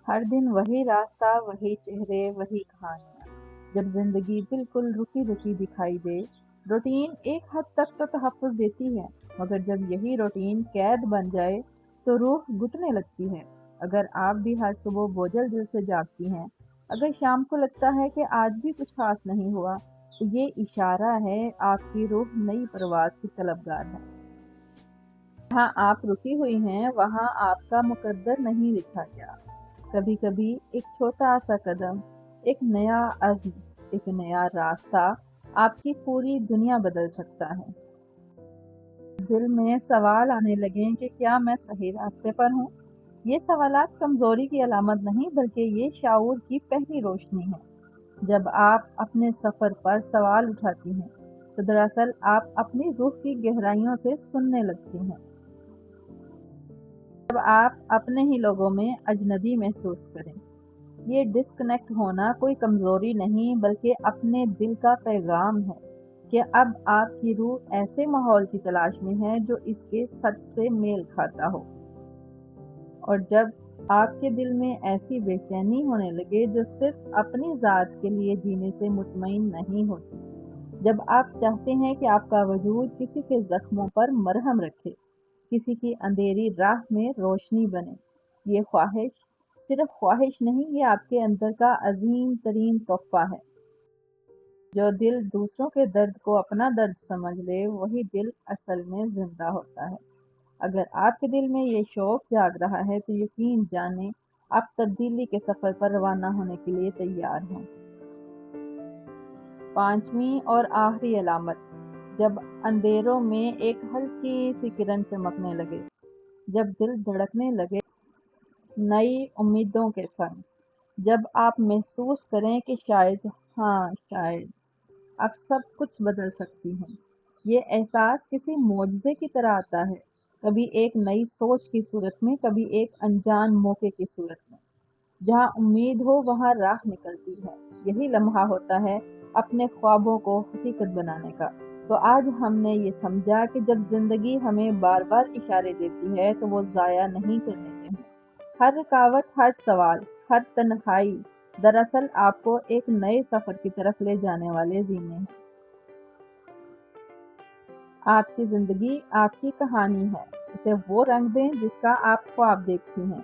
ہر دن وہی راستہ، وہی چہرے، وہی کہانیاں۔ جب زندگی بالکل رکی رکی دکھائی دے، روٹین ایک حد تک تو تحفظ دیتی ہے، مگر جب یہی روٹین قید بن جائے تو روح گھٹنے لگتی ہے۔ اگر آپ بھی ہر صبح بوجھل دل سے جاگتی ہیں، اگر شام کو لگتا ہے کہ آج بھی کچھ خاص نہیں ہوا، تو یہ اشارہ ہے آپ کی روح نئی پرواز کی طلبگار ہے۔ جہاں آپ رکی ہوئی ہیں، وہاں آپ کا مقدر نہیں لکھا گیا۔ کبھی کبھی ایک چھوٹا سا قدم، ایک نیا عزم، ایک نیا راستہ آپ کی پوری دنیا بدل سکتا ہے۔ دل میں سوال آنے لگیں کہ کیا میں صحیح راستے پر ہوں؟ یہ سوالات کمزوری کی علامت نہیں، بلکہ یہ شعور کی پہلی روشنی ہے۔ جب آپ اپنے سفر پر سوال اٹھاتی ہیں، تو دراصل آپ اپنی روح کی گہرائیوں سے سننے لگتی ہیں۔ جب آپ اپنے ہی لوگوں میں اجنبی محسوس کریں، یہ ڈسکنیکٹ ہونا کوئی کمزوری نہیں، بلکہ اپنے دل کا پیغام ہے کہ اب آپ کی روح ایسے ماحول کی تلاش میں ہے جو اس کے سچ سے میل کھاتا ہو۔ اور جب آپ کے دل میں ایسی بے چینی ہونے لگے جو صرف اپنی ذات کے لیے جینے سے مطمئن نہیں ہوتی، جب آپ چاہتے ہیں کہ آپ کا وجود کسی کے زخموں پر مرہم رکھے، کسی کی اندھیری راہ میں روشنی بنے، یہ خواہش صرف خواہش نہیں، یہ آپ کے اندر کا عظیم ترین تحفہ ہے۔ جو دل دوسروں کے درد کو اپنا درد سمجھ لے، وہی دل اصل میں زندہ ہوتا ہے۔ اگر آپ کے دل میں یہ شوق جاگ رہا ہے، تو یقین جانیں آپ تبدیلی کے سفر پر روانہ ہونے کے لیے تیار ہیں۔ پانچویں اور آخری علامت، جب اندھیروں میں ایک ہلکی سی کرن چمکنے لگے، جب دل دھڑکنے لگے نئی امیدوں کے سنگ، جب آپ محسوس کریں کہ شاید، ہاں شاید، اب سب کچھ بدل سکتی ہیں۔ یہ احساس کسی معجزے کی طرح آتا ہے، کبھی ایک نئی سوچ کی صورت میں، کبھی ایک انجان موقع کی صورت میں۔ جہاں امید ہو وہاں راہ نکلتی ہے۔ یہی لمحہ ہوتا ہے اپنے خوابوں کو حقیقت بنانے کا۔ تو آج ہم نے یہ سمجھا کہ جب زندگی ہمیں بار بار اشارے دیتی ہے تو وہ ضائع نہیں کرنے چاہیے۔ ہر رکاوٹ، ہر سوال، ہر تنہائی دراصل آپ کو ایک نئے سفر کی طرف لے جانے والے زینے ہیں۔ آپ کی زندگی آپ کی کہانی ہے، اسے وہ رنگ دیں جس کا آپ خواب دیکھتی ہیں۔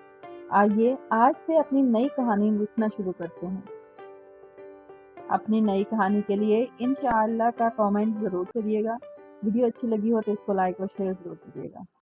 آئیے آج سے اپنی نئی کہانی لکھنا شروع کرتے ہیں۔ اپنی نئی کہانی کے لیے انشاءاللہ کا کامنٹ ضرور کریے گا۔ ویڈیو اچھی لگی ہو تو اس کو لائک اور شیئر ضرور کریے گا۔